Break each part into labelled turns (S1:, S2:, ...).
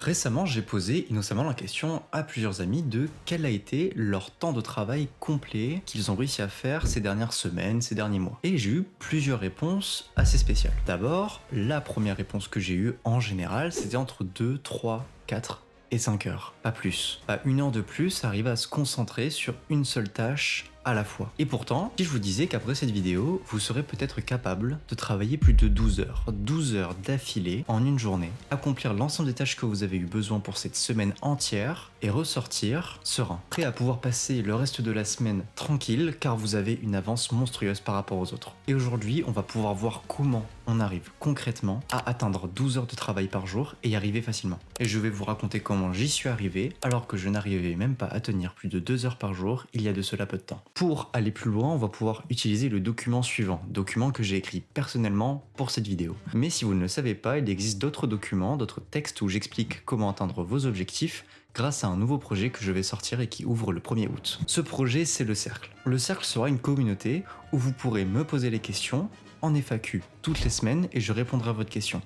S1: Récemment, j'ai posé innocemment la question à plusieurs amis de quel a été leur temps de travail complet qu'ils ont réussi à faire ces dernières semaines, ces derniers mois. Et j'ai eu plusieurs réponses assez spéciales. D'abord, la première réponse que j'ai eue en général, c'était entre 2, 3, 4 et 5 heures. Pas plus. Pas une heure de plus, arriver à se concentrer sur une seule tâche à la fois. Et pourtant, si je vous disais qu'après cette vidéo, vous serez peut-être capable de travailler plus de 12 heures d'affilée en une journée, accomplir l'ensemble des tâches que vous avez eu besoin pour cette semaine entière et ressortir serein, prêt à pouvoir passer le reste de la semaine tranquille car vous avez une avance monstrueuse par rapport aux autres. Et aujourd'hui, on va pouvoir voir comment on arrive concrètement à atteindre 12 heures de travail par jour et y arriver facilement. Et je vais vous raconter comment j'y suis arrivé alors que je n'arrivais même pas à tenir plus de 2 heures par jour il y a de cela peu de temps. Pour aller plus loin, on va pouvoir utiliser le document suivant, document que j'ai écrit personnellement pour cette vidéo. Mais si vous ne le savez pas, il existe d'autres documents, d'autres textes où j'explique comment atteindre vos objectifs grâce à un nouveau projet que je vais sortir et qui ouvre le 1er août. Ce projet, c'est le Cercle. Le Cercle sera une communauté où vous pourrez me poser les questions en FAQ toutes les semaines et je répondrai à votre question.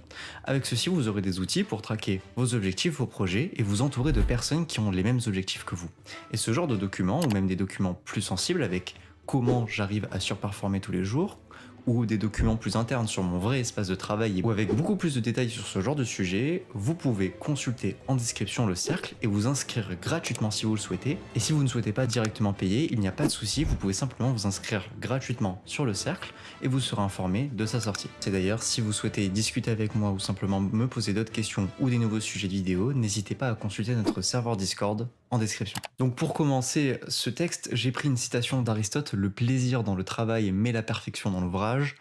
S1: Avec ceci, vous aurez des outils pour traquer vos objectifs, vos projets et vous entourer de personnes qui ont les mêmes objectifs que vous. Et ce genre de documents, ou même des documents plus sensibles avec comment j'arrive à surperformer tous les jours, ou des documents plus internes sur mon vrai espace de travail ou avec beaucoup plus de détails sur ce genre de sujet, vous pouvez consulter en description le cercle et vous inscrire gratuitement si vous le souhaitez. Et si vous ne souhaitez pas directement payer, il n'y a pas de souci, vous pouvez simplement vous inscrire gratuitement sur le cercle et vous serez informé de sa sortie. C'est d'ailleurs, si vous souhaitez discuter avec moi ou simplement me poser d'autres questions ou des nouveaux sujets de vidéo, n'hésitez pas à consulter notre serveur Discord en description. Donc pour commencer ce texte, j'ai pris une citation d'Aristote, le plaisir dans le travail mais la perfection dans l'ouvrage.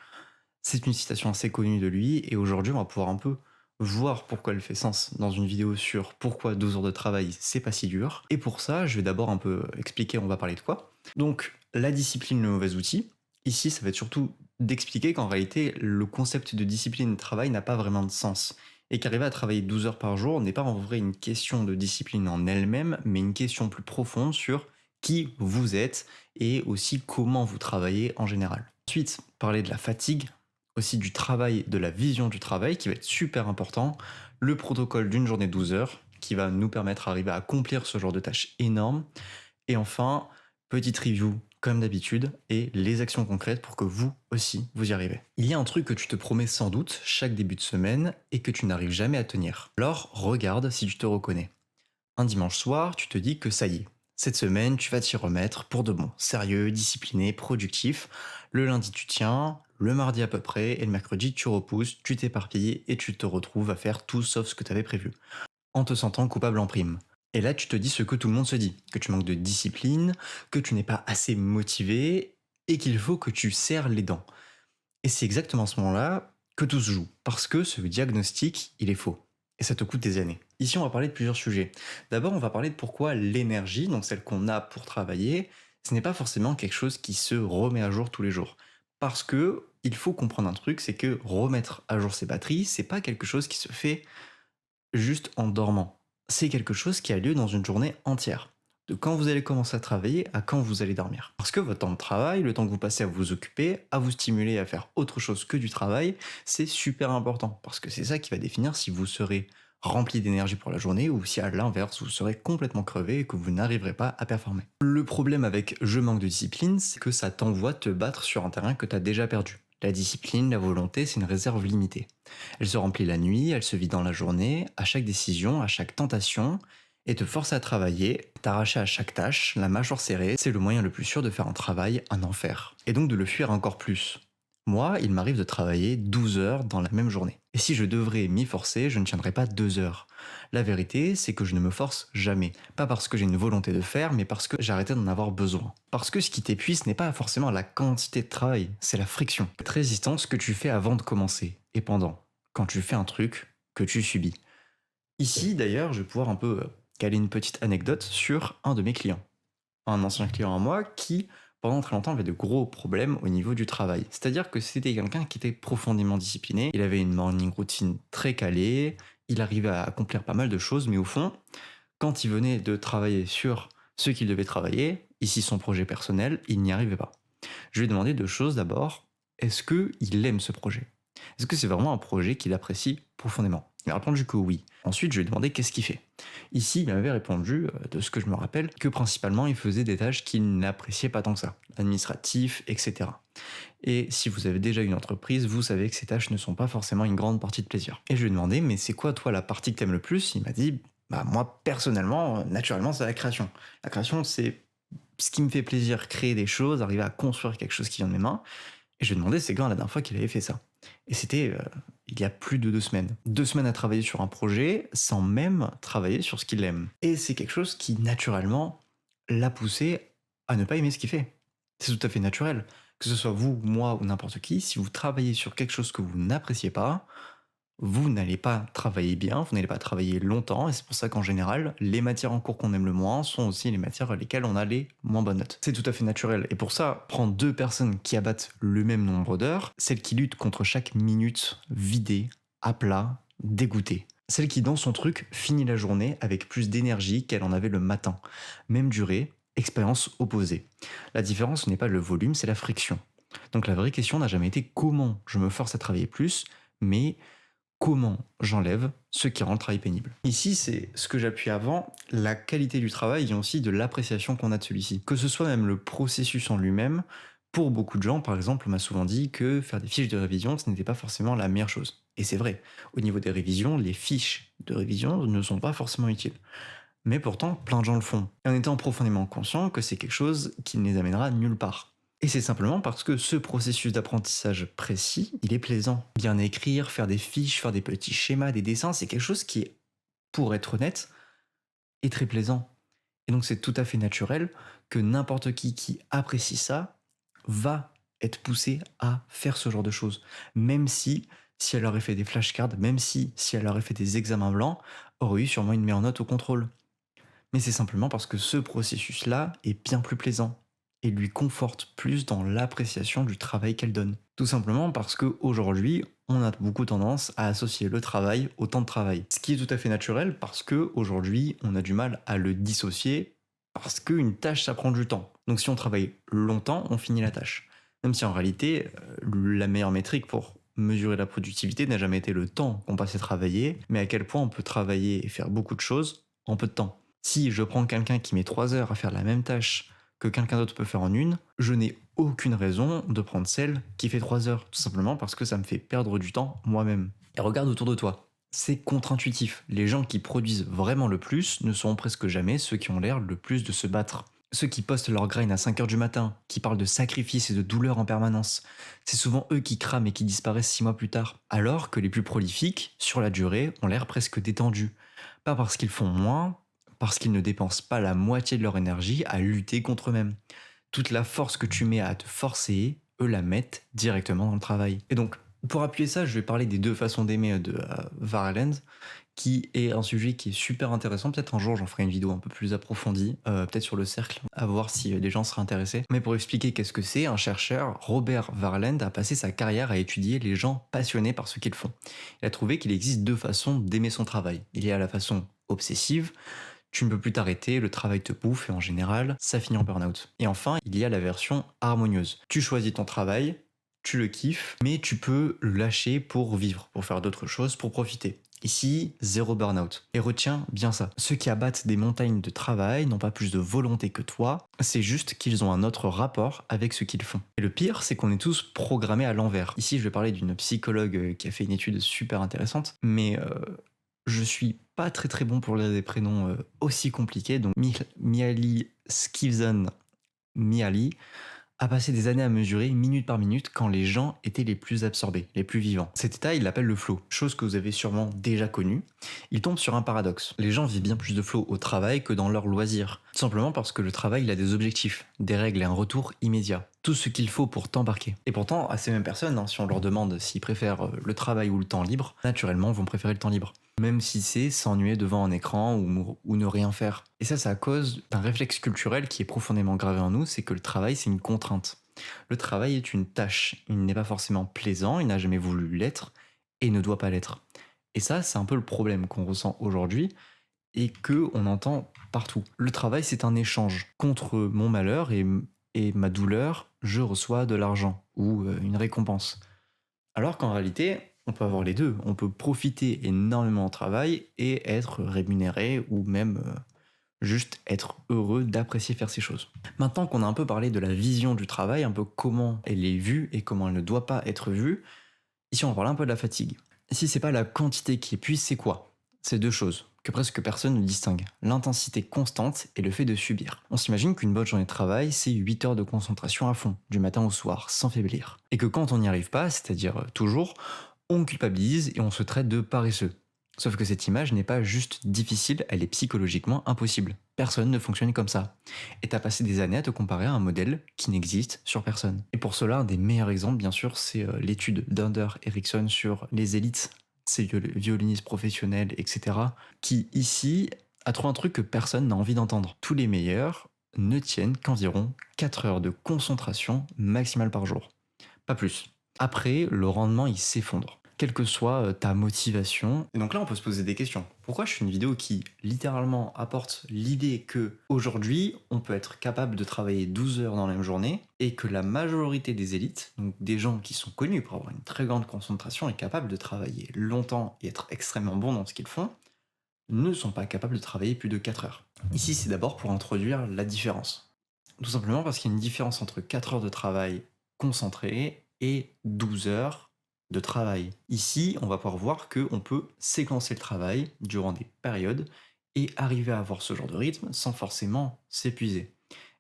S1: C'est une citation assez connue de lui et aujourd'hui on va pouvoir un peu voir pourquoi elle fait sens dans une vidéo sur pourquoi 12 heures de travail c'est pas si dur. Et pour ça, je vais d'abord un peu expliquer on va parler de quoi. Donc la discipline, le mauvais outil. Ici, ça va être surtout d'expliquer qu'en réalité, le concept de discipline de travail n'a pas vraiment de sens. Et qu'arriver à travailler 12 heures par jour n'est pas en vrai une question de discipline en elle-même, mais une question plus profonde sur qui vous êtes et aussi comment vous travaillez en général. Ensuite, parler de la fatigue, aussi du travail, de la vision du travail qui va être super important, le protocole d'une journée de 12 heures qui va nous permettre d'arriver à accomplir ce genre de tâches énormes. Et enfin, petite review comme d'habitude et les actions concrètes pour que vous aussi vous y arrivez. Il y a un truc que tu te promets sans doute chaque début de semaine et que tu n'arrives jamais à tenir. Alors regarde si tu te reconnais. Un dimanche soir, tu te dis que ça y est, cette semaine tu vas t'y remettre pour de bon, sérieux, discipliné, productif. Le lundi tu tiens, le mardi à peu près et le mercredi tu repousses, tu t'éparpilles et tu te retrouves à faire tout sauf ce que tu avais prévu, en te sentant coupable en prime. Et là, tu te dis ce que tout le monde se dit, que tu manques de discipline, que tu n'es pas assez motivé et qu'il faut que tu serres les dents. Et c'est exactement à ce moment-là que tout se joue, parce que ce diagnostic, il est faux. Et ça te coûte des années. Ici, on va parler de plusieurs sujets. D'abord, on va parler de pourquoi l'énergie, donc celle qu'on a pour travailler, ce n'est pas forcément quelque chose qui se remet à jour tous les jours. Parce que il faut comprendre un truc, c'est que remettre à jour ses batteries, c'est pas quelque chose qui se fait juste en dormant. C'est quelque chose qui a lieu dans une journée entière. De quand vous allez commencer à travailler à quand vous allez dormir. Parce que votre temps de travail, le temps que vous passez à vous occuper, à vous stimuler à faire autre chose que du travail, c'est super important. Parce que c'est ça qui va définir si vous serez rempli d'énergie pour la journée ou si à l'inverse vous serez complètement crevé et que vous n'arriverez pas à performer. Le problème avec je manque de discipline, c'est que ça t'envoie te battre sur un terrain que tu as déjà perdu. La discipline, la volonté, c'est une réserve limitée. Elle se remplit la nuit, elle se vide dans la journée, à chaque décision, à chaque tentation, et te forcer à travailler, t'arracher à chaque tâche, la mâchoire serrée, c'est le moyen le plus sûr de faire un travail un enfer. Et donc de le fuir encore plus. Moi, il m'arrive de travailler 12 heures dans la même journée. Et si je devrais m'y forcer, je ne tiendrai pas 2 heures. La vérité, c'est que je ne me force jamais. Pas parce que j'ai une volonté de faire, mais parce que j'ai arrêté d'en avoir besoin. Parce que ce qui t'épuise n'est pas forcément la quantité de travail, c'est la friction. Cette résistance que tu fais avant de commencer, et pendant, quand tu fais un truc que tu subis. Ici, d'ailleurs, je vais pouvoir un peu caler une petite anecdote sur un de mes clients. Un ancien client à moi qui, pendant très longtemps, avait de gros problèmes au niveau du travail. C'est-à-dire que c'était quelqu'un qui était profondément discipliné, il avait une morning routine très calée, il arrivait à accomplir pas mal de choses, mais au fond, quand il venait de travailler sur ce qu'il devait travailler, ici son projet personnel, il n'y arrivait pas. Je lui ai demandé deux choses d'abord. Est-ce qu'il aime ce projet? Est-ce que c'est vraiment un projet qu'il apprécie profondément? Il a répondu que oui. Ensuite, je lui ai demandé qu'est-ce qu'il fait. Ici, il m'avait répondu, de ce que je me rappelle, que principalement, il faisait des tâches qu'il n'appréciait pas tant que ça, administratifs, etc. Et si vous avez déjà une entreprise, vous savez que ces tâches ne sont pas forcément une grande partie de plaisir. Et je lui ai demandé, mais c'est quoi toi la partie que t'aimes le plus? Il m'a dit, bah moi personnellement, naturellement, c'est la création. La création, c'est ce qui me fait plaisir, créer des choses, arriver à construire quelque chose qui vient de mes mains. Et je lui ai demandé c'est quand la dernière fois qu'il avait fait ça. Et c'était il y a plus de 2 semaines. 2 semaines à travailler sur un projet sans même travailler sur ce qu'il aime. Et c'est quelque chose qui naturellement l'a poussé à ne pas aimer ce qu'il fait. C'est tout à fait naturel. Que ce soit vous, moi ou n'importe qui, si vous travaillez sur quelque chose que vous n'appréciez pas, vous n'allez pas travailler bien, vous n'allez pas travailler longtemps, et c'est pour ça qu'en général, les matières en cours qu'on aime le moins sont aussi les matières à lesquelles on a les moins bonnes notes. C'est tout à fait naturel, et pour ça, prendre deux personnes qui abattent le même nombre d'heures, celle qui lutte contre chaque minute vidée, à plat, dégoûtée. Celle qui, dans son truc, finit la journée avec plus d'énergie qu'elle en avait le matin. Même durée, expérience opposée. La différence n'est pas le volume, c'est la friction. Donc la vraie question n'a jamais été comment je me force à travailler plus, mais comment j'enlève ce qui rend le travail pénible. Ici, c'est ce que j'appuie avant, la qualité du travail vient aussi de l'appréciation qu'on a de celui-ci. Que ce soit même le processus en lui-même, pour beaucoup de gens, par exemple, on m'a souvent dit que faire des fiches de révision, ce n'était pas forcément la meilleure chose. Et c'est vrai, au niveau des révisions, les fiches de révision ne sont pas forcément utiles. Mais pourtant, plein de gens le font, et en étant profondément conscient que c'est quelque chose qui ne les amènera nulle part. Et c'est simplement parce que ce processus d'apprentissage précis, il est plaisant. Bien écrire, faire des fiches, faire des petits schémas, des dessins, c'est quelque chose qui, pour être honnête, est très plaisant. Et donc c'est tout à fait naturel que n'importe qui apprécie ça va être poussé à faire ce genre de choses. Même si elle aurait fait des flashcards, même si elle aurait fait des examens blancs, aurait eu sûrement une meilleure note au contrôle. Mais c'est simplement parce que ce processus-là est bien plus plaisant et lui conforte plus dans l'appréciation du travail qu'elle donne. Tout simplement parce qu'aujourd'hui, on a beaucoup tendance à associer le travail au temps de travail. Ce qui est tout à fait naturel parce qu'aujourd'hui, on a du mal à le dissocier parce qu'une tâche, ça prend du temps. Donc si on travaille longtemps, on finit la tâche. Même si en réalité, la meilleure métrique pour mesurer la productivité n'a jamais été le temps qu'on passe à travailler, mais à quel point on peut travailler et faire beaucoup de choses en peu de temps. Si je prends quelqu'un qui met 3 heures à faire la même tâche que quelqu'un d'autre peut faire en une, je n'ai aucune raison de prendre celle qui fait 3 heures, tout simplement parce que ça me fait perdre du temps moi-même. Et regarde autour de toi, c'est contre-intuitif. Les gens qui produisent vraiment le plus ne sont presque jamais ceux qui ont l'air le plus de se battre. Ceux qui postent leur grind à 5 heures du matin, qui parlent de sacrifice et de douleur en permanence, c'est souvent eux qui crament et qui disparaissent 6 mois plus tard. Alors que les plus prolifiques, sur la durée, ont l'air presque détendus. Pas parce qu'ils font moins, parce qu'ils ne dépensent pas la moitié de leur énergie à lutter contre eux-mêmes. Toute la force que tu mets à te forcer, eux la mettent directement dans le travail. Et donc, pour appuyer ça, je vais parler des deux façons d'aimer de Varland, qui est un sujet qui est super intéressant. Peut-être un jour, j'en ferai une vidéo un peu plus approfondie, peut-être sur le cercle, à voir si les gens seraient intéressés. Mais pour expliquer qu'est-ce que c'est, un chercheur, Robert Varland, a passé sa carrière à étudier les gens passionnés par ce qu'ils font. Il a trouvé qu'il existe deux façons d'aimer son travail. Il y a la façon obsessive, tu ne peux plus t'arrêter, le travail te bouffe et en général, ça finit en burn-out. Et enfin, il y a la version harmonieuse. Tu choisis ton travail, tu le kiffes, mais tu peux le lâcher pour vivre, pour faire d'autres choses, pour profiter. Ici, zéro burn-out. Et retiens bien ça. Ceux qui abattent des montagnes de travail n'ont pas plus de volonté que toi, c'est juste qu'ils ont un autre rapport avec ce qu'ils font. Et le pire, c'est qu'on est tous programmés à l'envers. Ici, je vais parler d'une psychologue qui a fait une étude super intéressante, mais je suis pas très bon pour lire des prénoms aussi compliqués, donc Mihaly Csikszentmihalyi a passé des années à mesurer minute par minute quand les gens étaient les plus absorbés, les plus vivants. Cet état, il l'appelle le flow, chose que vous avez sûrement déjà connue. Il tombe sur un paradoxe. Les gens vivent bien plus de flow au travail que dans leurs loisirs. Tout simplement parce que le travail, il a des objectifs, des règles et un retour immédiat. Tout ce qu'il faut pour t'embarquer. Et pourtant, à ces mêmes personnes, si on leur demande s'ils préfèrent le travail ou le temps libre, naturellement, vont préférer le temps libre. Même si c'est s'ennuyer devant un écran ou ne rien faire. Et ça, c'est à cause d'un réflexe culturel qui est profondément gravé en nous, c'est que le travail, c'est une contrainte. Le travail est une tâche. Il n'est pas forcément plaisant, il n'a jamais voulu l'être, et ne doit pas l'être. Et ça, c'est un peu le problème qu'on ressent aujourd'hui, et qu'on entend partout. Le travail, c'est un échange. Contre mon malheur et ma douleur, je reçois de l'argent, ou une récompense. Alors qu'en réalité, On peut avoir les deux, on peut profiter énormément au travail et être rémunéré ou même juste être heureux d'apprécier faire ces choses. Maintenant qu'on a un peu parlé de la vision du travail, un peu comment elle est vue et comment elle ne doit pas être vue, ici on va parler un peu de la fatigue. Si c'est pas la quantité qui épuise, c'est quoi? C'est deux choses que presque personne ne distingue. L'intensité constante et le fait de subir. On s'imagine qu'une bonne journée de travail, c'est 8 heures de concentration à fond, du matin au soir, sans faiblir. Et que quand on n'y arrive pas, c'est-à-dire toujours, on culpabilise et on se traite de paresseux. Sauf que cette image n'est pas juste difficile, elle est psychologiquement impossible. Personne ne fonctionne comme ça. Et t'as passé des années à te comparer à un modèle qui n'existe sur personne. Et pour cela, un des meilleurs exemples, bien sûr, c'est l'étude d'Under Erickson sur les élites, ces violinistes professionnels, etc., qui ici a trouvé un truc que personne n'a envie d'entendre. Tous les meilleurs ne tiennent qu'environ 4 heures de concentration maximale par jour. Pas plus. Après, le rendement, il s'effondre. Quelle que soit ta motivation. Et donc là, on peut se poser des questions. Pourquoi je fais une vidéo qui littéralement apporte l'idée que aujourd'hui, on peut être capable de travailler 12 heures dans la même journée et que la majorité des élites, donc des gens qui sont connus pour avoir une très grande concentration et capables de travailler longtemps et être extrêmement bons dans ce qu'ils font, ne sont pas capables de travailler plus de 4 heures. Ici, c'est d'abord pour introduire la différence. Tout simplement parce qu'il y a une différence entre 4 heures de travail concentré et 12 heures de travail. Ici, on va pouvoir voir qu'on peut séquencer le travail durant des périodes et arriver à avoir ce genre de rythme sans forcément s'épuiser.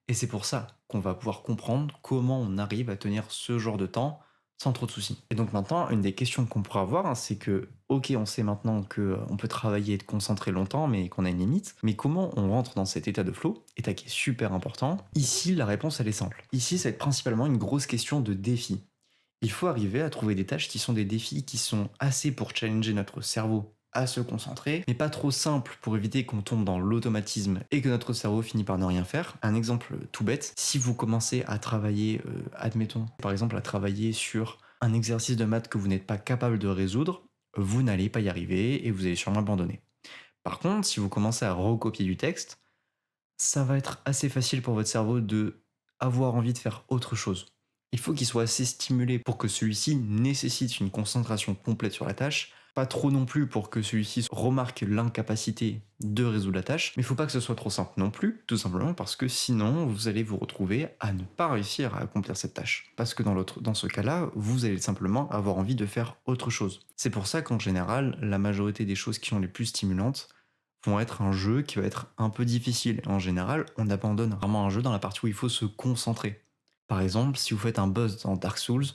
S1: Et c'est pour ça qu'on va pouvoir comprendre comment on arrive à tenir ce genre de temps sans trop de soucis. Et donc maintenant, une des questions qu'on pourra avoir, c'est que, ok, on sait maintenant qu'on peut travailler et être concentré longtemps, mais qu'on a une limite, mais comment on rentre dans cet état de flow, état qui est super important. Ici, la réponse, elle est simple. Ici, ça va être principalement une grosse question de défi. Il faut arriver à trouver des tâches qui sont des défis qui sont assez pour challenger notre cerveau à se concentrer, mais pas trop simples pour éviter qu'on tombe dans l'automatisme et que notre cerveau finit par ne rien faire. Un exemple tout bête, si vous commencez à travailler, admettons, par exemple à travailler sur un exercice de maths que vous n'êtes pas capable de résoudre, vous n'allez pas y arriver et vous allez sûrement abandonner. Par contre, si vous commencez à recopier du texte, ça va être assez facile pour votre cerveau de avoir envie de faire autre chose. Il faut qu'il soit assez stimulé pour que celui-ci nécessite une concentration complète sur la tâche, pas trop non plus pour que celui-ci remarque l'incapacité de résoudre la tâche, mais il ne faut pas que ce soit trop simple non plus, tout simplement parce que sinon vous allez vous retrouver à ne pas réussir à accomplir cette tâche. Parce que dans ce cas-là, vous allez simplement avoir envie de faire autre chose. C'est pour ça qu'en général, la majorité des choses qui sont les plus stimulantes vont être un jeu qui va être un peu difficile. En général, on abandonne vraiment un jeu dans la partie où il faut se concentrer. Par exemple, si vous faites un boss dans Dark Souls,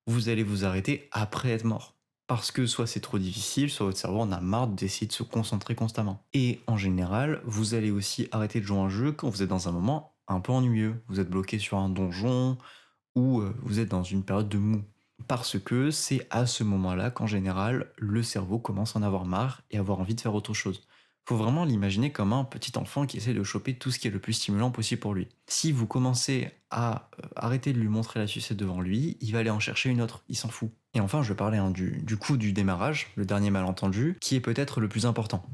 S1: vous allez vous arrêter après être mort. Parce que soit c'est trop difficile, soit votre cerveau en a marre d'essayer de se concentrer constamment. Et en général, vous allez aussi arrêter de jouer à un jeu quand vous êtes dans un moment un peu ennuyeux. Vous êtes bloqué sur un donjon ou vous êtes dans une période de mou. Parce que c'est à ce moment-là qu'en général, le cerveau commence à en avoir marre et avoir envie de faire autre chose. Faut vraiment l'imaginer comme un petit enfant qui essaie de choper tout ce qui est le plus stimulant possible pour lui. Si vous commencez à arrêter de lui montrer la sucette devant lui, il va aller en chercher une autre, il s'en fout. Et enfin, je vais parler du coup du démarrage, le dernier malentendu, qui est peut-être le plus important.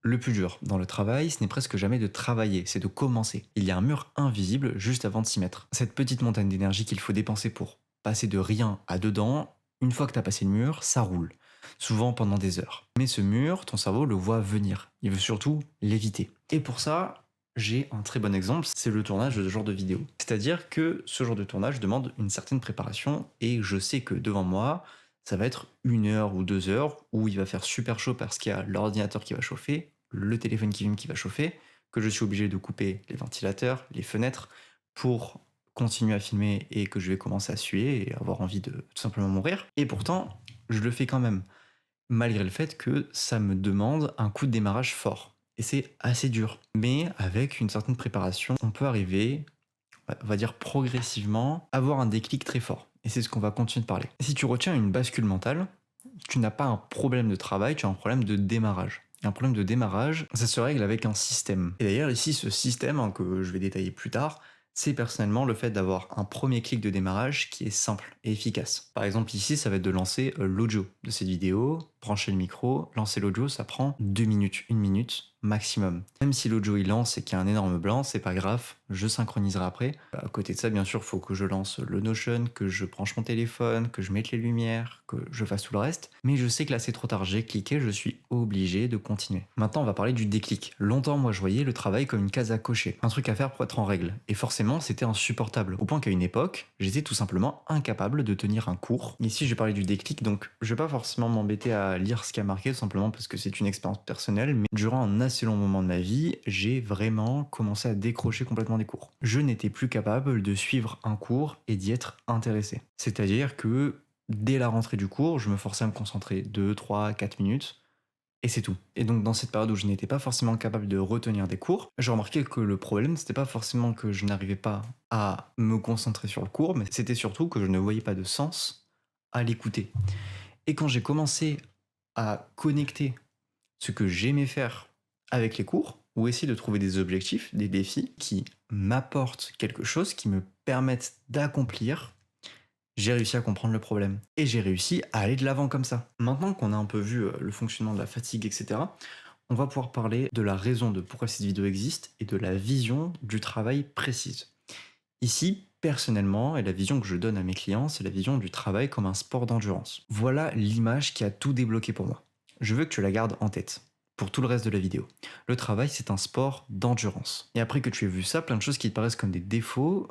S1: Le plus dur dans le travail, ce n'est presque jamais de travailler, c'est de commencer. Il y a un mur invisible juste avant de s'y mettre. Cette petite montagne d'énergie qu'il faut dépenser pour passer de rien à dedans, une fois que tu as passé le mur, ça roule. Souvent pendant des heures. Mais ce mur, ton cerveau le voit venir. Il veut surtout l'éviter. Et pour ça, j'ai un très bon exemple, c'est le tournage de ce genre de vidéo. C'est-à-dire que ce genre de tournage demande une certaine préparation et je sais que devant moi, ça va être 1 heure ou 2 heures où il va faire super chaud parce qu'il y a l'ordinateur qui va chauffer, le téléphone qui fume qui va chauffer, que je suis obligé de couper les ventilateurs, les fenêtres pour continuer à filmer et que je vais commencer à suer et avoir envie de tout simplement mourir. Et pourtant, je le fais quand même, malgré le fait que ça me demande un coup de démarrage fort. Et c'est assez dur. Mais avec une certaine préparation, on peut arriver, on va dire progressivement, à avoir un déclic très fort. Et c'est ce qu'on va continuer de parler. Si tu retiens une bascule mentale, tu n'as pas un problème de travail, tu as un problème de démarrage. Et un problème de démarrage, ça se règle avec un système. Et d'ailleurs ici, ce système, que je vais détailler plus tard, c'est personnellement le fait d'avoir un premier clic de démarrage qui est simple et efficace. Par exemple ici, ça va être de lancer l'audio de cette vidéo brancher le micro, lancer l'audio, ça prend 2 minutes, 1 minute maximum. Même si l'audio il lance et qu'il y a un énorme blanc, c'est pas grave, je synchroniserai après. À côté de ça, bien sûr, il faut que je lance le Notion, que je branche mon téléphone, que je mette les lumières, que je fasse tout le reste. Mais je sais que là c'est trop tard, j'ai cliqué, je suis obligé de continuer. Maintenant, on va parler du déclic. Longtemps, moi je voyais le travail comme une case à cocher, un truc à faire pour être en règle. Et forcément, c'était insupportable. Au point qu'à une époque, j'étais tout simplement incapable de tenir un cours. Ici, je vais parler du déclic, donc je vais pas forcément m'embêter à lire ce qui a marqué, tout simplement parce que c'est une expérience personnelle, mais durant un assez long moment de ma vie, j'ai vraiment commencé à décrocher complètement des cours. Je n'étais plus capable de suivre un cours et d'y être intéressé. C'est-à-dire que dès la rentrée du cours, je me forçais à me concentrer 2, 3, 4 minutes, et c'est tout. Et donc dans cette période où je n'étais pas forcément capable de retenir des cours, j'ai remarqué que le problème, c'était pas forcément que je n'arrivais pas à me concentrer sur le cours, mais c'était surtout que je ne voyais pas de sens à l'écouter. Et quand j'ai commencé à connecter ce que j'aimais faire avec les cours, ou essayer de trouver des objectifs, des défis qui m'apportent quelque chose, qui me permettent d'accomplir, j'ai réussi à comprendre le problème. Et j'ai réussi à aller de l'avant comme ça. Maintenant qu'on a un peu vu le fonctionnement de la fatigue, etc., on va pouvoir parler de la raison de pourquoi cette vidéo existe et de la vision du travail précise. Ici, personnellement, et la vision que je donne à mes clients, c'est la vision du travail comme un sport d'endurance. Voilà l'image qui a tout débloqué pour moi. Je veux que tu la gardes en tête pour tout le reste de la vidéo. Le travail, c'est un sport d'endurance. Et après que tu aies vu ça, plein de choses qui te paraissent comme des défauts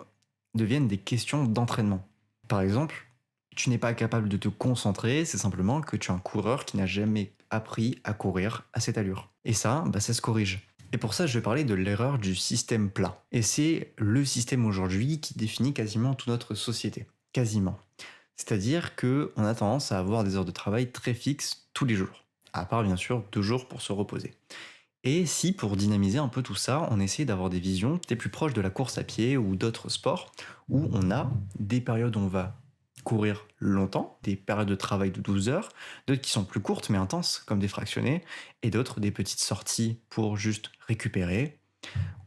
S1: deviennent des questions d'entraînement. Par exemple, tu n'es pas capable de te concentrer, c'est simplement que tu es un coureur qui n'a jamais appris à courir à cette allure. Et ça, ça se corrige. Et pour ça, je vais parler de l'erreur du système plat. Et c'est le système aujourd'hui qui définit quasiment toute notre société. Quasiment. C'est-à-dire qu'on a tendance à avoir des heures de travail très fixes tous les jours. À part bien sûr 2 jours pour se reposer. Et si pour dynamiser un peu tout ça, on essaie d'avoir des visions peut-être plus proches de la course à pied ou d'autres sports, où on a des périodes où on va courir longtemps, des périodes de travail de 12 heures, d'autres qui sont plus courtes mais intenses, comme des fractionnés, et d'autres des petites sorties pour juste récupérer,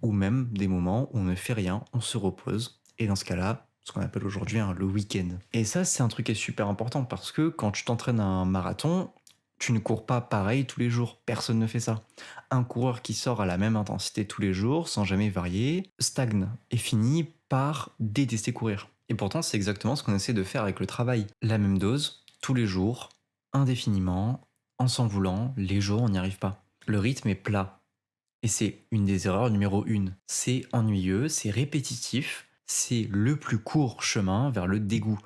S1: ou même des moments où on ne fait rien, on se repose, et dans ce cas-là, ce qu'on appelle aujourd'hui le week-end. Et ça, c'est un truc qui est super important, parce que quand tu t'entraînes à un marathon, tu ne cours pas pareil tous les jours, personne ne fait ça. Un coureur qui sort à la même intensité tous les jours, sans jamais varier, stagne et finit par détester courir. Et pourtant, c'est exactement ce qu'on essaie de faire avec le travail. La même dose, tous les jours, indéfiniment, en s'en voulant, les jours on n'y arrive pas. Le rythme est plat. Et c'est une des erreurs numéro 1. C'est ennuyeux, c'est répétitif, c'est le plus court chemin vers le dégoût.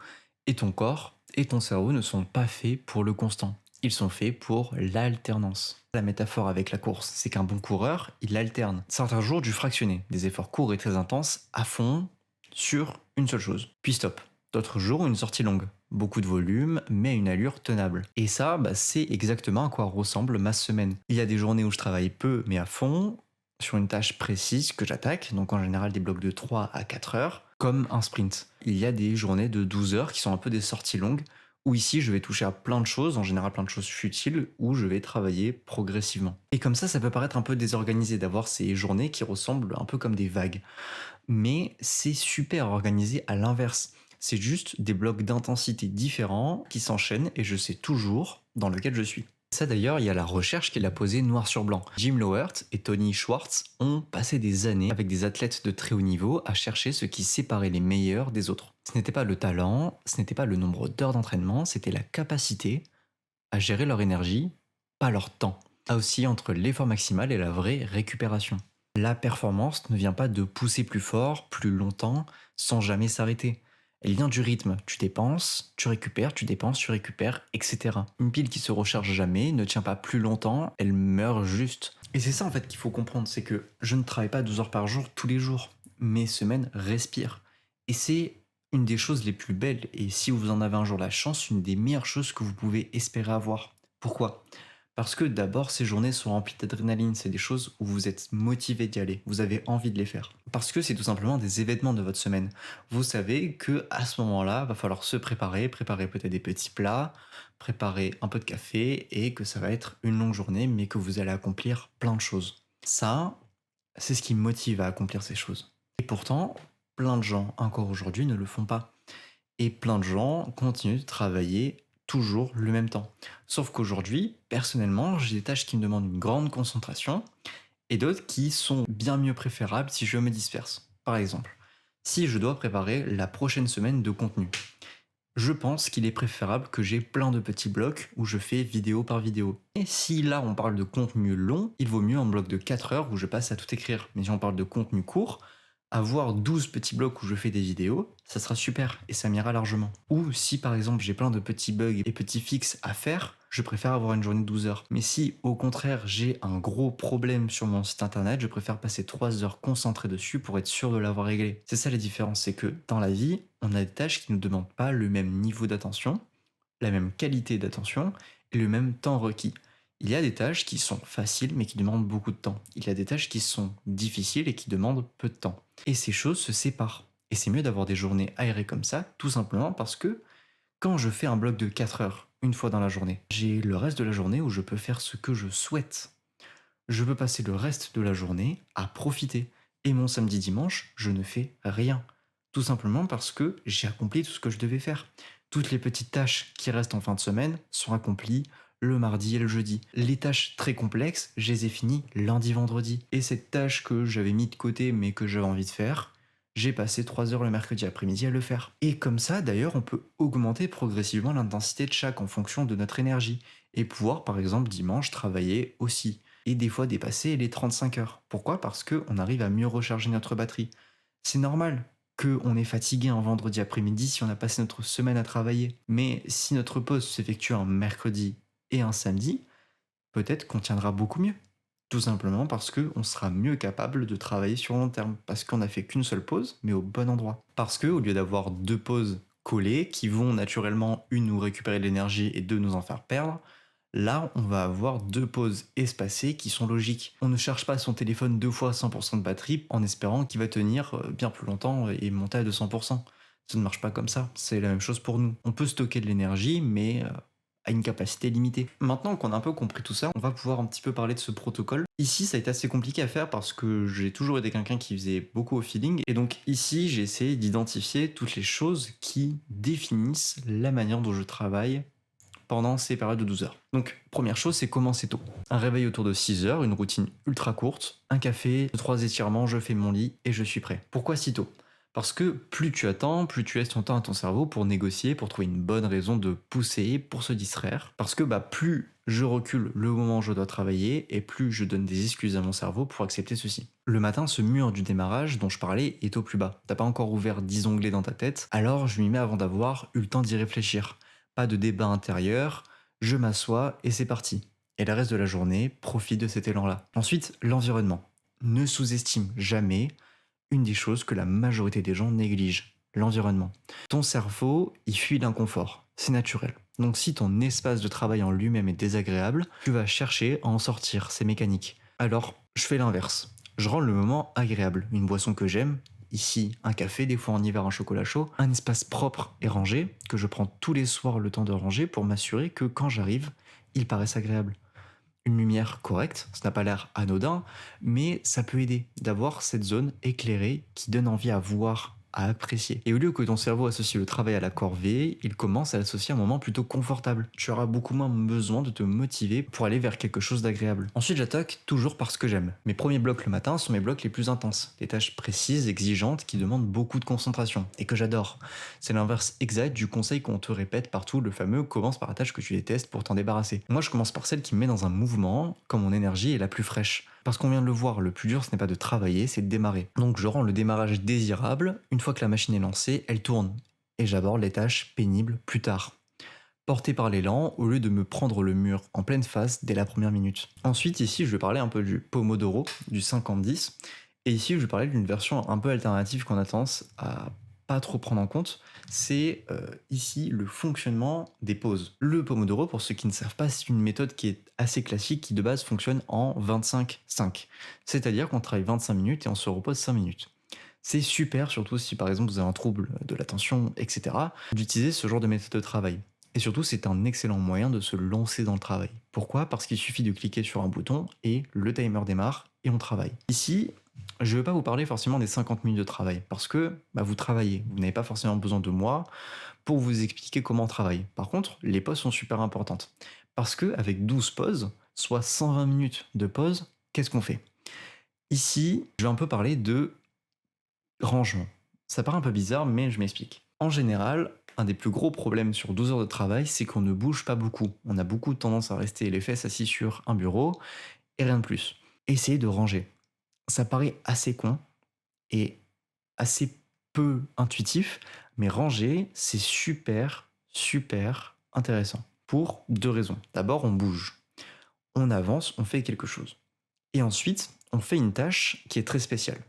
S1: Et ton corps et ton cerveau ne sont pas faits pour le constant. Ils sont faits pour l'alternance. La métaphore avec la course, c'est qu'un bon coureur, il alterne. Certains jours du fractionné, des efforts courts et très intenses, à fond, sur une seule chose. Puis stop. D'autres jours, une sortie longue. Beaucoup de volume, mais à une allure tenable. Et ça, c'est exactement à quoi ressemble ma semaine. Il y a des journées où je travaille peu, mais à fond, sur une tâche précise que j'attaque, donc en général des blocs de 3 à 4 heures, comme un sprint. Il y a des journées de 12 heures qui sont un peu des sorties longues, où ici je vais toucher à plein de choses, en général plein de choses futiles, où je vais travailler progressivement. Et comme ça peut paraître un peu désorganisé d'avoir ces journées qui ressemblent un peu comme des vagues. Mais c'est super organisé à l'inverse. C'est juste des blocs d'intensité différents qui s'enchaînent et je sais toujours dans lequel je suis. Ça d'ailleurs, il y a la recherche qui l'a posé noir sur blanc. Jim Lowert et Tony Schwartz ont passé des années avec des athlètes de très haut niveau à chercher ce qui séparait les meilleurs des autres. Ce n'était pas le talent, ce n'était pas le nombre d'heures d'entraînement, c'était la capacité à gérer leur énergie, pas leur temps. À aussi entre l'effort maximal et la vraie récupération. La performance ne vient pas de pousser plus fort, plus longtemps, sans jamais s'arrêter. Elle vient du rythme. Tu dépenses, tu récupères, tu dépenses, tu récupères, etc. Une pile qui se recharge jamais ne tient pas plus longtemps, elle meurt juste. Et c'est ça en fait qu'il faut comprendre, c'est que je ne travaille pas 12 heures par jour tous les jours. Mes semaines respirent. Et c'est une des choses les plus belles, et si vous en avez un jour la chance, une des meilleures choses que vous pouvez espérer avoir. Pourquoi ? Parce que d'abord, ces journées sont remplies d'adrénaline, c'est des choses où vous êtes motivé d'y aller, vous avez envie de les faire. Parce que c'est tout simplement des événements de votre semaine. Vous savez que à ce moment-là, va falloir se préparer peut-être des petits plats, préparer un peu de café, et que ça va être une longue journée, mais que vous allez accomplir plein de choses. Ça, c'est ce qui me motive à accomplir ces choses. Et pourtant, plein de gens, encore aujourd'hui, ne le font pas. Et plein de gens continuent de travailler toujours le même temps. Sauf qu'aujourd'hui, personnellement, j'ai des tâches qui me demandent une grande concentration et d'autres qui sont bien mieux préférables si je me disperse. Par exemple, si je dois préparer la prochaine semaine de contenu, je pense qu'il est préférable que j'ai plein de petits blocs où je fais vidéo par vidéo. Et si là on parle de contenu long, il vaut mieux un bloc de 4 heures où je passe à tout écrire. Mais si on parle de contenu court, avoir 12 petits blocs où je fais des vidéos, ça sera super et ça m'ira largement. Ou si par exemple j'ai plein de petits bugs et petits fixes à faire, je préfère avoir une journée de 12 heures. Mais si au contraire j'ai un gros problème sur mon site internet, je préfère passer 3 heures concentré dessus pour être sûr de l'avoir réglé. C'est ça la différence, c'est que dans la vie, on a des tâches qui ne nous demandent pas le même niveau d'attention, la même qualité d'attention et le même temps requis. Il y a des tâches qui sont faciles mais qui demandent beaucoup de temps. Il y a des tâches qui sont difficiles et qui demandent peu de temps. Et ces choses se séparent. Et c'est mieux d'avoir des journées aérées comme ça, tout simplement parce que quand je fais un bloc de 4 heures une fois dans la journée, j'ai le reste de la journée où je peux faire ce que je souhaite. Je peux passer le reste de la journée à profiter. Et mon samedi dimanche, je ne fais rien. Tout simplement parce que j'ai accompli tout ce que je devais faire. Toutes les petites tâches qui restent en fin de semaine sont accomplies le mardi et le jeudi. Les tâches très complexes, je les ai finies lundi, vendredi. Et cette tâche que j'avais mis de côté mais que j'avais envie de faire, j'ai passé 3 heures le mercredi après-midi à le faire. Et comme ça, d'ailleurs, on peut augmenter progressivement l'intensité de chaque en fonction de notre énergie. Et pouvoir, par exemple, dimanche, travailler aussi. Et des fois dépasser les 35 heures. Pourquoi? Parce qu'on arrive à mieux recharger notre batterie. C'est normal qu'on est fatigué un vendredi après-midi si on a passé notre semaine à travailler. Mais si notre pause s'effectue un mercredi et un samedi, peut-être qu'on tiendra beaucoup mieux. Tout simplement parce qu'on sera mieux capable de travailler sur long terme. Parce qu'on n'a fait qu'une seule pause, mais au bon endroit. Parce que au lieu d'avoir deux pauses collées, qui vont naturellement, une nous récupérer de l'énergie et deux nous en faire perdre, là, on va avoir deux pauses espacées qui sont logiques. On ne charge pas son téléphone 2 fois à 100% de batterie en espérant qu'il va tenir bien plus longtemps et monter à 200%. Ça ne marche pas comme ça. C'est la même chose pour nous. On peut stocker de l'énergie, mais à une capacité limitée. Maintenant qu'on a un peu compris tout ça, on va pouvoir un petit peu parler de ce protocole. Ici, ça a été assez compliqué à faire parce que j'ai toujours été quelqu'un qui faisait beaucoup au feeling. Et donc ici, j'ai essayé d'identifier toutes les choses qui définissent la manière dont je travaille pendant ces périodes de 12 heures. Donc, première chose, c'est commencer tôt. Un réveil autour de 6 heures, une routine ultra courte, un café, 3 étirements, je fais mon lit et je suis prêt. Pourquoi si tôt? Parce que plus tu attends, plus tu laisses ton temps à ton cerveau pour négocier, pour trouver une bonne raison de pousser, pour se distraire. Parce que plus je recule le moment où je dois travailler et plus je donne des excuses à mon cerveau pour accepter ceci. Le matin, ce mur du démarrage dont je parlais est au plus bas. T'as pas encore ouvert 10 onglets dans ta tête, alors je m'y mets avant d'avoir eu le temps d'y réfléchir. Pas de débat intérieur, je m'assois et c'est parti. Et le reste de la journée, profite de cet élan-là. Ensuite, l'environnement. Ne sous-estime jamais une des choses que la majorité des gens négligent, l'environnement. Ton cerveau, il fuit l'inconfort, c'est naturel. Donc si ton espace de travail en lui-même est désagréable, tu vas chercher à en sortir, c'est mécanique. Alors, je fais l'inverse. Je rends le moment agréable. Une boisson que j'aime, ici un café, des fois en hiver un chocolat chaud, un espace propre et rangé, que je prends tous les soirs le temps de ranger pour m'assurer que quand j'arrive, il paraisse agréable. Une lumière correcte, ça n'a pas l'air anodin, mais ça peut aider d'avoir cette zone éclairée qui donne envie à voir, à apprécier. Et au lieu que ton cerveau associe le travail à la corvée, il commence à l'associer à un moment plutôt confortable. Tu auras beaucoup moins besoin de te motiver pour aller vers quelque chose d'agréable. Ensuite, j'attaque toujours par ce que j'aime. Mes premiers blocs le matin sont mes blocs les plus intenses. Des tâches précises, exigeantes, qui demandent beaucoup de concentration, et que j'adore. C'est l'inverse exact du conseil qu'on te répète partout, le fameux commence par la tâche que tu détestes pour t'en débarrasser. Moi, je commence par celle qui me met dans un mouvement, quand mon énergie est la plus fraîche. Parce qu'on vient de le voir, le plus dur, ce n'est pas de travailler, c'est de démarrer. Donc je rends le démarrage désirable. Une fois que la machine est lancée, elle tourne. Et j'aborde les tâches pénibles plus tard. Porté par l'élan, au lieu de me prendre le mur en pleine face dès la première minute. Ensuite, ici, je vais parler un peu du Pomodoro, du 50-10. Et ici, je vais parler d'une version un peu alternative qu'on a tendance à pas trop prendre en compte, c'est ici le fonctionnement des pauses. Le Pomodoro, pour ceux qui ne savent pas, c'est une méthode qui est assez classique, qui de base fonctionne en 25-5. C'est-à-dire qu'on travaille 25 minutes et on se repose 5 minutes. C'est super, surtout si par exemple vous avez un trouble de l'attention, etc., d'utiliser ce genre de méthode de travail. Et surtout, c'est un excellent moyen de se lancer dans le travail. Pourquoi? Parce qu'il suffit de cliquer sur un bouton et le timer démarre et on travaille. Ici, Je ne vais pas vous parler forcément des 50 minutes de travail, parce que vous travaillez, vous n'avez pas forcément besoin de moi pour vous expliquer comment on travaille. Par contre, les pauses sont super importantes, parce que avec 12 pauses, soit 120 minutes de pause, qu'est-ce qu'on fait? Ici, je vais un peu parler de rangement. Ça paraît un peu bizarre, mais je m'explique. En général, un des plus gros problèmes sur 12 heures de travail, c'est qu'on ne bouge pas beaucoup. On a beaucoup tendance à rester les fesses assis sur un bureau et rien de plus. Essayez de ranger. Ça paraît assez con et assez peu intuitif, mais ranger, c'est super, super intéressant. Pour deux raisons. D'abord, on bouge. On avance, on fait quelque chose. Et ensuite, on fait une tâche qui est très spéciale.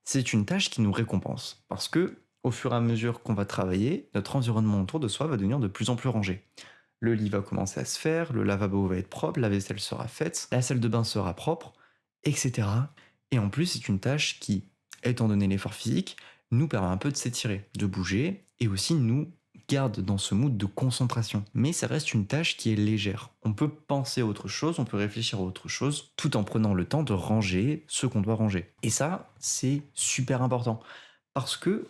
S1: C'est une tâche qui nous récompense. Parce que, au fur et à mesure qu'on va travailler, notre environnement autour de soi va devenir de plus en plus rangé. Le lit va commencer à se faire, le lavabo va être propre, la vaisselle sera faite, la salle de bain sera propre, etc. Et en plus, c'est une tâche qui, étant donné l'effort physique, nous permet un peu de s'étirer, de bouger, et aussi nous garde dans ce mood de concentration. Mais ça reste une tâche qui est légère. On peut penser à autre chose, on peut réfléchir à autre chose, tout en prenant le temps de ranger ce qu'on doit ranger. Et ça, c'est super important. Parce que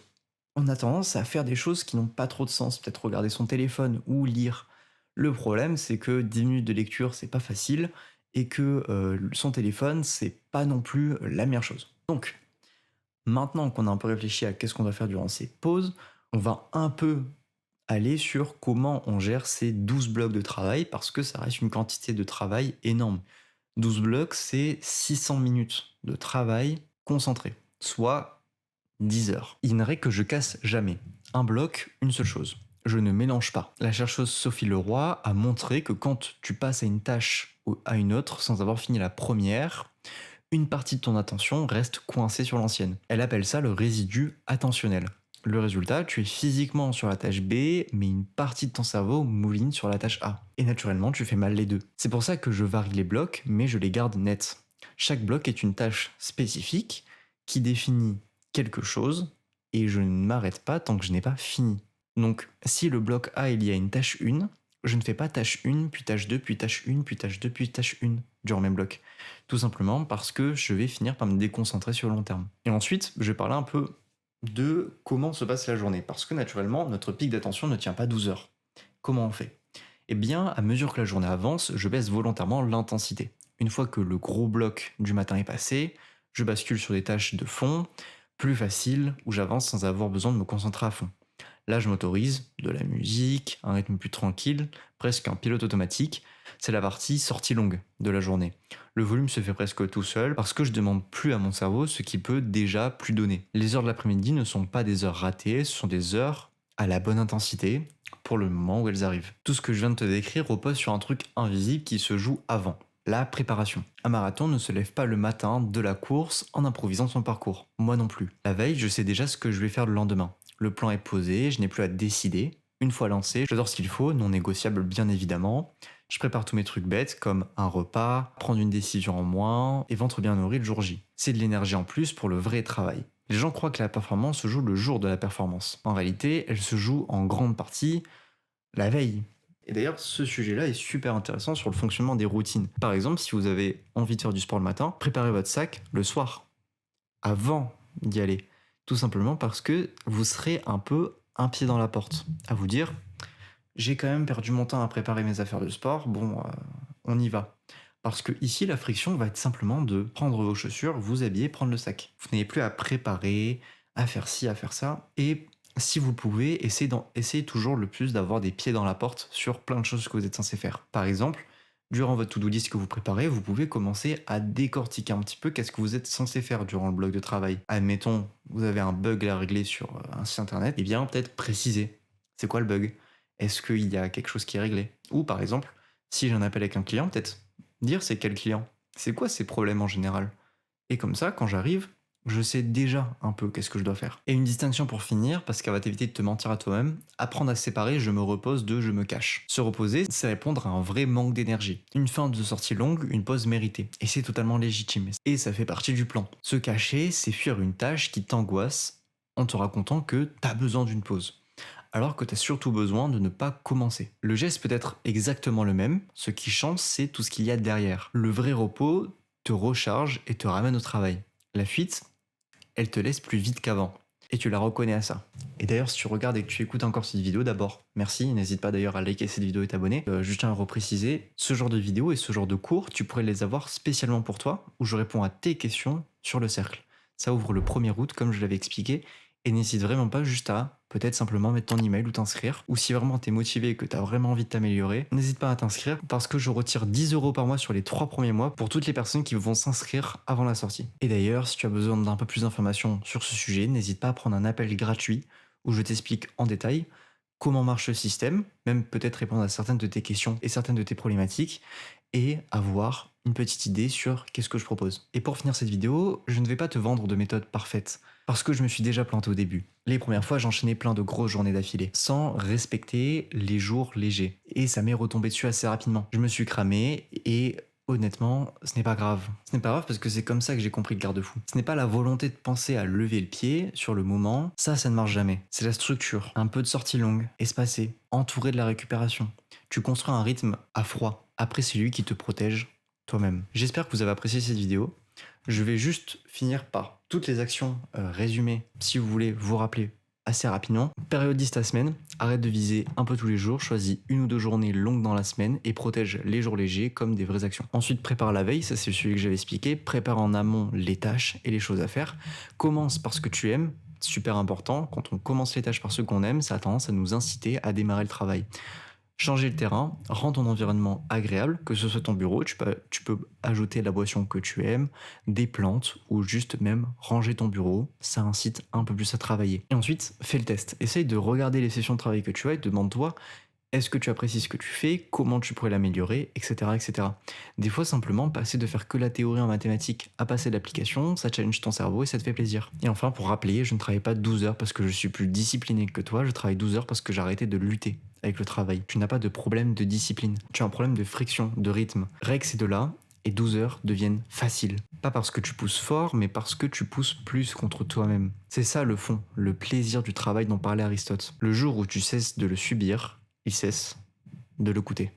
S1: on a tendance à faire des choses qui n'ont pas trop de sens, peut-être regarder son téléphone ou lire. Le problème, c'est que 10 minutes de lecture, c'est pas facile, et que son téléphone, c'est pas non plus la meilleure chose. Donc, maintenant qu'on a un peu réfléchi à qu'est-ce qu'on doit faire durant ces pauses, on va un peu aller sur comment on gère ces 12 blocs de travail, parce que ça reste une quantité de travail énorme. 12 blocs, c'est 600 minutes de travail concentré, soit 10 heures. Il n'est que je casse jamais. Un bloc, une seule chose. Je ne mélange pas. La chercheuse Sophie Leroy a montré que quand tu passes à une tâche ou à une autre sans avoir fini la première, une partie de ton attention reste coincée sur l'ancienne. Elle appelle ça le résidu attentionnel. Le résultat, tu es physiquement sur la tâche B, mais une partie de ton cerveau mouline sur la tâche A. Et naturellement, tu fais mal les deux. C'est pour ça que je varie les blocs, mais je les garde nets. Chaque bloc est une tâche spécifique qui définit quelque chose, et je ne m'arrête pas tant que je n'ai pas fini. Donc, si le bloc A est lié à une tâche 1, je ne fais pas tâche 1, puis tâche 2, puis tâche 1, puis tâche 2, puis tâche 1 durant mes blocs. Tout simplement parce que je vais finir par me déconcentrer sur le long terme. Et ensuite, je vais parler un peu de comment se passe la journée. Parce que naturellement, notre pic d'attention ne tient pas 12 heures. Comment on fait? Eh bien, à mesure que la journée avance, je baisse volontairement l'intensité. Une fois que le gros bloc du matin est passé, je bascule sur des tâches de fond, plus faciles, où j'avance sans avoir besoin de me concentrer à fond. Là, je m'autorise de la musique, un rythme plus tranquille, presque un pilote automatique. C'est la partie sortie longue de la journée. Le volume se fait presque tout seul parce que je demande plus à mon cerveau ce qui peut déjà plus donner. Les heures de l'après-midi ne sont pas des heures ratées, ce sont des heures à la bonne intensité pour le moment où elles arrivent. Tout ce que je viens de te décrire repose sur un truc invisible qui se joue avant. La préparation. Un marathon ne se lève pas le matin de la course en improvisant son parcours. Moi non plus. La veille, je sais déjà ce que je vais faire le lendemain. Le plan est posé, je n'ai plus à décider. Une fois lancé, j'adore ce qu'il faut, non négociable bien évidemment. Je prépare tous mes trucs bêtes comme un repas, prendre une décision en moins et ventre bien nourri le jour J. C'est de l'énergie en plus pour le vrai travail. Les gens croient que la performance se joue le jour de la performance. En réalité, elle se joue en grande partie la veille. Et d'ailleurs, ce sujet-là est super intéressant sur le fonctionnement des routines. Par exemple, si vous avez envie de faire du sport le matin, préparez votre sac le soir, avant d'y aller. Tout simplement parce que vous serez un peu un pied dans la porte. À vous dire, j'ai quand même perdu mon temps à préparer mes affaires de sport, on y va. Parce que ici, la friction va être simplement de prendre vos chaussures, vous habiller, prendre le sac. Vous n'avez plus à préparer, à faire ci, à faire ça. Et si vous pouvez, essayez toujours le plus d'avoir des pieds dans la porte sur plein de choses que vous êtes censé faire. Par exemple, durant votre to-do list que vous préparez, vous pouvez commencer à décortiquer un petit peu qu'est-ce que vous êtes censé faire durant le bloc de travail. Admettons, vous avez un bug à régler sur un site internet, et bien peut-être préciser. C'est quoi le bug? Est-ce qu'il y a quelque chose qui est réglé? Ou par exemple, si j'ai un appel avec un client, peut-être dire c'est quel client? C'est quoi ses problèmes en général? Et comme ça, quand j'arrive, je sais déjà un peu qu'est-ce que je dois faire. Et une distinction pour finir, parce qu'elle va t'éviter de te mentir à toi-même, apprendre à séparer je me repose de je me cache. Se reposer, c'est répondre à un vrai manque d'énergie. Une fin de sortie longue, une pause méritée. Et c'est totalement légitime. Et ça fait partie du plan. Se cacher, c'est fuir une tâche qui t'angoisse en te racontant que t'as besoin d'une pause. Alors que t'as surtout besoin de ne pas commencer. Le geste peut être exactement le même, ce qui change c'est tout ce qu'il y a derrière. Le vrai repos te recharge et te ramène au travail. La fuite, elle te laisse plus vite qu'avant. Et tu la reconnais à ça. Et d'ailleurs, si tu regardes et que tu écoutes encore cette vidéo, d'abord, merci. N'hésite pas d'ailleurs à liker cette vidéo et t'abonner. Je tiens à repréciser, ce genre de vidéos et ce genre de cours, tu pourrais les avoir spécialement pour toi, où je réponds à tes questions sur le cercle. Ça ouvre le 1er août, comme je l'avais expliqué. Et n'hésite vraiment pas juste à peut-être simplement mettre ton email ou t'inscrire. Ou si vraiment t'es motivé et que t'as vraiment envie de t'améliorer, n'hésite pas à t'inscrire parce que je retire 10 € par mois sur les 3 premiers mois pour toutes les personnes qui vont s'inscrire avant la sortie. Et d'ailleurs, si tu as besoin d'un peu plus d'informations sur ce sujet, n'hésite pas à prendre un appel gratuit où je t'explique en détail comment marche le système, même peut-être répondre à certaines de tes questions et certaines de tes problématiques, et avoir une petite idée sur qu'est-ce que je propose. Et pour finir cette vidéo, je ne vais pas te vendre de méthode parfaite, parce que je me suis déjà planté au début. Les premières fois, j'enchaînais plein de grosses journées d'affilée, sans respecter les jours légers. Et ça m'est retombé dessus assez rapidement. Je me suis cramé et honnêtement, ce n'est pas grave. Ce n'est pas grave parce que c'est comme ça que j'ai compris le garde-fou. Ce n'est pas la volonté de penser à lever le pied sur le moment, ça ne marche jamais. C'est la structure, un peu de sortie longue, espacée, entourée de la récupération. Tu construis un rythme à froid. Après, c'est lui qui te protège toi-même. J'espère que vous avez apprécié cette vidéo. Je vais juste finir par toutes les actions résumées, si vous voulez vous rappeler assez rapidement. Périodise ta semaine, arrête de viser un peu tous les jours, choisis 1 ou 2 journées longues dans la semaine et protège les jours légers comme des vraies actions. Ensuite, prépare la veille, ça c'est celui que j'avais expliqué, prépare en amont les tâches et les choses à faire. Commence par ce que tu aimes, super important, quand on commence les tâches par ce qu'on aime, ça a tendance à nous inciter à démarrer le travail. Changer le terrain, rends ton environnement agréable, que ce soit ton bureau, tu peux ajouter la boisson que tu aimes, des plantes ou juste même ranger ton bureau, ça incite un peu plus à travailler. Et ensuite, fais le test. Essaye de regarder les sessions de travail que tu as et demande-toi est-ce que tu apprécies ce que tu fais, comment tu pourrais l'améliorer, etc., etc. Des fois, simplement, passer de faire que la théorie en mathématiques à passer l'application, ça challenge ton cerveau et ça te fait plaisir. Et enfin, pour rappeler, je ne travaille pas 12 heures parce que je suis plus discipliné que toi, je travaille 12 heures parce que j'ai arrêté de lutter avec le travail. Tu n'as pas de problème de discipline, tu as un problème de friction, de rythme. Règle ces deux-là, et 12 heures deviennent faciles. Pas parce que tu pousses fort, mais parce que tu pousses plus contre toi-même. C'est ça le fond, le plaisir du travail dont parlait Aristote. Le jour où tu cesses de le subir, il cesse de le coûter.